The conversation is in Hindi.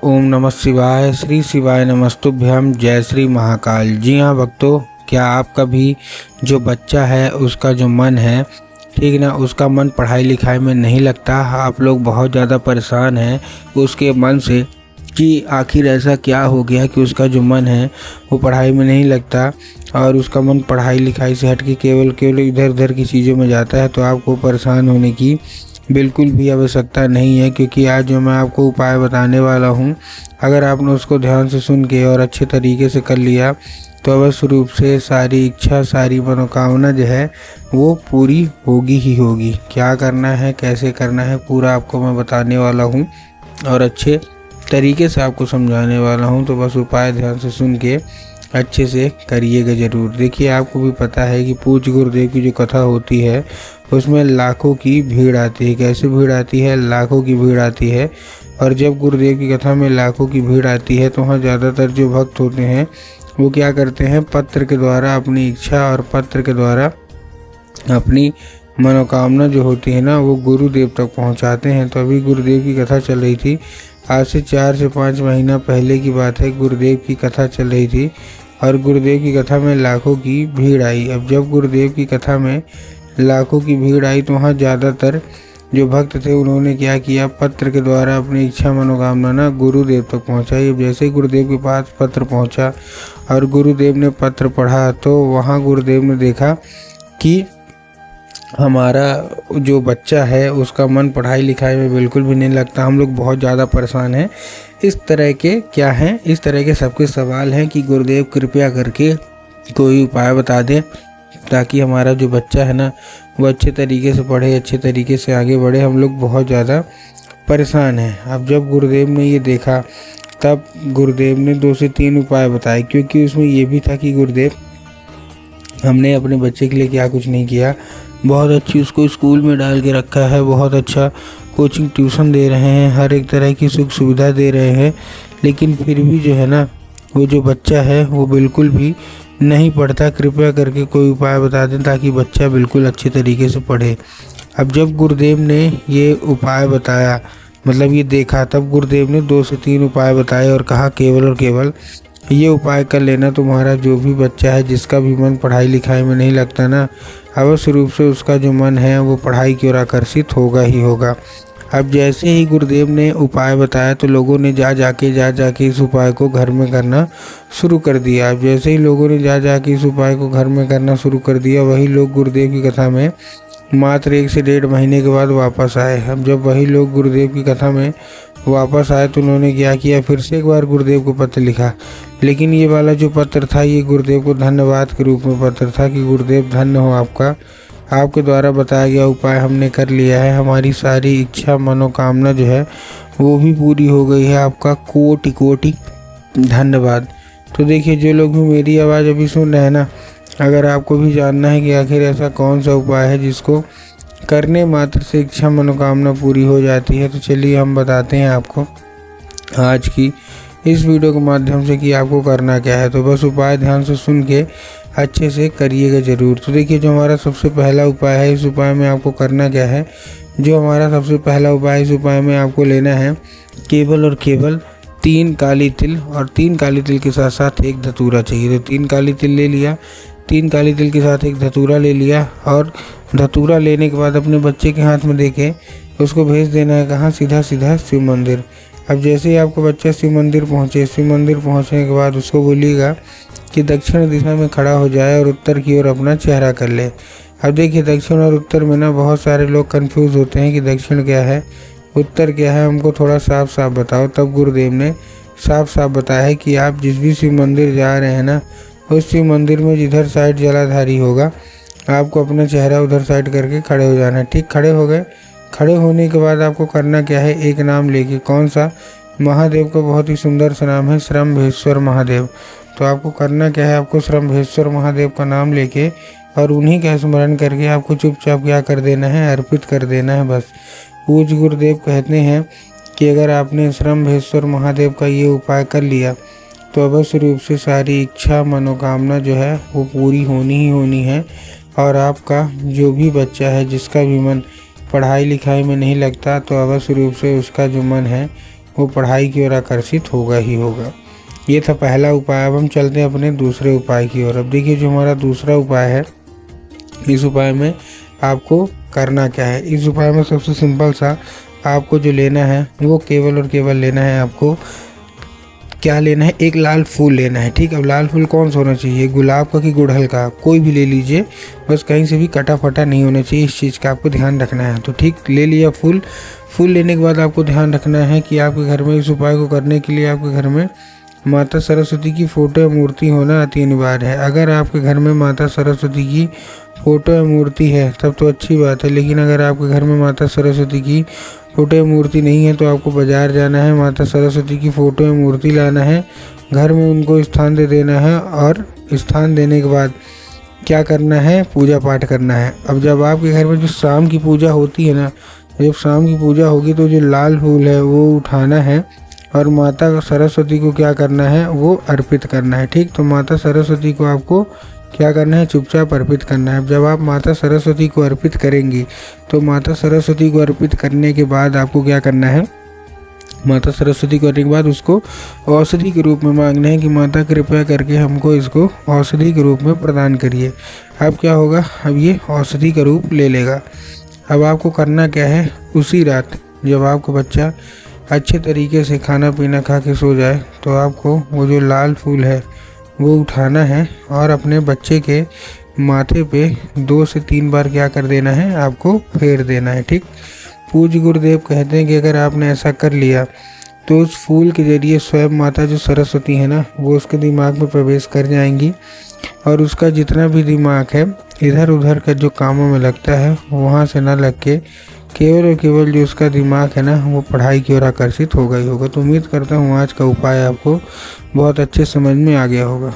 ओम नमः शिवाय। श्री शिवाय नमस्तुभ्यम। जय श्री महाकाल। जी हाँ भक्तों, क्या आपका भी जो बच्चा है उसका जो मन है, ठीक ना, उसका मन पढ़ाई लिखाई में नहीं लगता। आप लोग बहुत ज़्यादा परेशान हैं उसके मन से कि आखिर ऐसा क्या हो गया कि उसका जो मन है वो पढ़ाई में नहीं लगता और उसका मन पढ़ाई लिखाई से हट के केवल इधर उधर की चीज़ों में जाता है। तो आपको परेशान होने की बिल्कुल भी आवश्यकता नहीं है, क्योंकि आज जो मैं आपको उपाय बताने वाला हूँ, अगर आपने उसको ध्यान से सुन के और अच्छे तरीके से कर लिया तो अवश्य रूप से सारी इच्छा, सारी मनोकामना जो है वो पूरी होगी ही होगी। क्या करना है, कैसे करना है, पूरा आपको मैं बताने वाला हूँ और अच्छे तरीके से आपको समझाने वाला हूँ। तो बस उपाय ध्यान से सुन के अच्छे से करिएगा ज़रूर। देखिए, आपको भी पता है कि पूज्य गुरुदेव की जो कथा होती है उसमें लाखों की भीड़ आती है। कैसे भीड़ आती है? लाखों की भीड़ आती है। और जब गुरुदेव की कथा में लाखों की भीड़ आती है तो वहाँ ज़्यादातर जो भक्त होते हैं वो क्या करते हैं, पत्र के द्वारा अपनी इच्छा और पत्र के द्वारा अपनी मनोकामना जो होती है ना वो गुरुदेव तक पहुंचाते हैं। तो अभी गुरुदेव की कथा चल रही थी, आज से 4 से 5 महीना पहले की बात है। गुरुदेव की कथा चल रही थी और गुरुदेव की कथा में लाखों की भीड़ आई। अब जब गुरुदेव की कथा में लाखों की भीड़ आई तो वहाँ ज़्यादातर जो भक्त थे उन्होंने क्या किया, पत्र के द्वारा अपनी इच्छा मनोकामना ना गुरुदेव तक पहुँचाई। अब जैसे ही गुरुदेव के पास पत्र पहुँचा और गुरुदेव ने पत्र पढ़ा तो वहाँ गुरुदेव ने देखा कि हमारा जो बच्चा है उसका मन पढ़ाई लिखाई में बिल्कुल भी नहीं लगता। हम लोग बहुत ज़्यादा परेशान हैं। इस तरह के क्या हैं, इस तरह के सबके सवाल हैं कि गुरुदेव कृपया करके कोई उपाय बता दें ताकि हमारा जो बच्चा है ना वो अच्छे तरीके से पढ़े, अच्छे तरीके से आगे बढ़े। हम लोग बहुत ज़्यादा परेशान हैं। अब जब गुरुदेव ने ये देखा तब गुरुदेव ने 2 से 3 उपाय बताए, क्योंकि उसमें ये भी था कि गुरुदेव, हमने अपने बच्चे के लिए क्या कुछ नहीं किया, बहुत अच्छी उसको स्कूल में डाल के रखा है, बहुत अच्छा कोचिंग ट्यूशन दे रहे हैं, हर एक तरह की सुख सुविधा दे रहे हैं, लेकिन फिर भी जो है ना वो जो बच्चा है वो बिल्कुल भी नहीं पढ़ता। कृपया करके कोई उपाय बता दें ताकि बच्चा बिल्कुल अच्छे तरीके से पढ़े। अब जब गुरुदेव ने ये उपाय बताया, मतलब ये देखा, तब गुरुदेव ने 2 से 3 उपाय बताए और कहा केवल और केवल ये उपाय कर लेना, तुम्हारा जो भी बच्चा है जिसका भी मन पढ़ाई लिखाई में नहीं लगता ना, अवश्य रूप से उसका जो मन है वो पढ़ाई की ओर आकर्षित होगा ही होगा। अब जैसे ही गुरुदेव ने उपाय बताया तो लोगों ने जा जाके इस उपाय को घर में करना शुरू कर दिया। अब जैसे ही लोगों ने जा जाके इस उपाय को घर में करना शुरू कर दिया, वही लोग गुरुदेव की कथा में मात्र 1 से 1.5 महीने के बाद वापस आए। अब जब वही लोग गुरुदेव की कथा में वापस आए तो उन्होंने क्या किया, फिर से एक बार गुरुदेव को पत्र लिखा। लेकिन ये वाला जो पत्र था ये गुरुदेव को धन्यवाद के रूप में पत्र था कि गुरुदेव धन्य हो आपका, आपके द्वारा बताया गया उपाय हमने कर लिया है, हमारी सारी इच्छा मनोकामना जो है वो भी पूरी हो गई है, आपका कोटि कोटि धन्यवाद। तो देखिए, जो लोग भी मेरी आवाज़ अभी सुन रहे हैं ना, अगर आपको भी जानना है कि आखिर ऐसा कौन सा उपाय है जिसको करने मात्र से इच्छा मनोकामना पूरी हो जाती है, तो चलिए हम बताते हैं आपको आज की इस वीडियो के माध्यम से कि आपको करना क्या है। तो बस उपाय ध्यान से सुन के अच्छे से करिएगा ज़रूर। तो देखिए, जो हमारा सबसे पहला उपाय है, इस उपाय में आपको करना क्या है, जो हमारा सबसे पहला उपाय, इस उपाय में आपको लेना है केवल और केवल 3 काली तिल, और 3 काली तिल के साथ साथ 1 धतूरा चाहिए। तो 3 काली तिल ले लिया, 3 काली तिल के साथ 1 धतूरा ले लिया, और धतूरा लेने के बाद अपने बच्चे के हाथ में देके उसको भेज देना है कहाँ, सीधा सीधा शिव मंदिर। अब जैसे ही आपका बच्चा शिव मंदिर पहुँचे, शिव मंदिर पहुँचने के बाद उसको बोलिएगा कि दक्षिण दिशा में खड़ा हो जाए और उत्तर की ओर अपना चेहरा कर ले। अब देखिए, दक्षिण और उत्तर में ना बहुत सारे लोग कंफ्यूज होते हैं कि दक्षिण क्या है, उत्तर क्या है, हमको थोड़ा साफ साफ बताओ। तब गुरुदेव ने साफ साफ बताया है कि आप जिस भी शिव मंदिर जा रहे हैं ना, उस शिव मंदिर में जिधर साइड जलाधारी होगा आपको अपना चेहरा उधर साइड करके खड़े हो जाना है। ठीक, खड़े हो गए। खड़े होने के बाद आपको करना क्या है, एक नाम लेके, कौन सा, महादेव का बहुत ही सुंदर सा नाम है श्रम्भेश्वर महादेव। तो आपको करना क्या है, आपको श्रम्भेश्वर महादेव का नाम लेके और उन्हीं का स्मरण करके आपको चुपचाप क्या कर देना है, अर्पित कर देना है बस। पूज्य गुरुदेव कहते हैं कि अगर आपने श्रम्भेश्वर महादेव का ये उपाय कर लिया तो अवश्य रूप से सारी इच्छा मनोकामना जो है वो पूरी होनी ही होनी है, और आपका जो भी बच्चा है जिसका भी मन पढ़ाई लिखाई में नहीं लगता तो अवश्य रूप से उसका जो मन है वो पढ़ाई की ओर आकर्षित होगा ही होगा। ये था पहला उपाय। अब हम चलते हैं अपने दूसरे उपाय की ओर। अब देखिए जो हमारा दूसरा उपाय है, इस उपाय में आपको करना क्या है। इस उपाय में सबसे सिंपल सा आपको जो लेना है वो केवल और केवल लेना है, आपको क्या लेना है, एक लाल फूल लेना है। ठीक, अब लाल फूल कौन सा होना चाहिए, गुलाब का कि गुड़हल का, कोई भी ले लीजिए, बस कहीं से भी कटा फटा नहीं होना चाहिए। इस चीज़ का आपको ध्यान रखना है। तो ठीक, ले लिया फूल। फूल लेने के बाद आपको ध्यान रखना है कि आपके घर में इस उपाय को करने के लिए आपके घर में माता सरस्वती की फ़ोटो या मूर्ति होना अति अनिवार्य है। अगर आपके घर में माता सरस्वती की फ़ोटो या मूर्ति है तब तो अच्छी बात है, लेकिन अगर आपके घर में माता सरस्वती की फ़ोटो या मूर्ति नहीं है तो आपको बाज़ार जाना है, माता सरस्वती की फ़ोटो या मूर्ति लाना है, घर में उनको स्थान दे देना है, और स्थान देने के बाद क्या करना है, पूजा पाठ करना है। अब जब आपके घर में जो शाम की पूजा होती है ना, जब शाम की पूजा होगी तो जो लाल फूल है वो उठाना है और माता सरस्वती को क्या करना है, वो अर्पित करना है। ठीक, तो माता सरस्वती को आपको क्या करना है, चुपचाप अर्पित करना है। जब आप माता सरस्वती को अर्पित करेंगी तो माता सरस्वती को अर्पित करने के बाद आपको क्या करना है, माता सरस्वती को करने के बाद उसको औषधि के रूप में मांगना है कि माता कृपया करके हमको इसको औषधि के रूप में प्रदान करिए। अब क्या होगा, अब ये औषधि का रूप ले लेगा। अब आपको करना क्या है, उसी रात जब आपका बच्चा अच्छे तरीके से खाना पीना खा के सो जाए तो आपको वो जो लाल फूल है वो उठाना है और अपने बच्चे के माथे पे 2 से 3 बार क्या कर देना है, आपको फेर देना है। ठीक, पूज्य गुरुदेव कहते हैं कि अगर आपने ऐसा कर लिया तो उस फूल के जरिए स्वयं माता जो सरस्वती है ना, वो उसके दिमाग में प्रवेश कर जाएंगी और उसका जितना भी दिमाग है इधर उधर का जो कामों में लगता है वहाँ से ना लग के केवल और केवल जो उसका दिमाग है ना वो पढ़ाई की ओर आकर्षित होगा ही होगा। तो उम्मीद करता हूँ आज का उपाय आपको बहुत अच्छे समझ में आ गया होगा।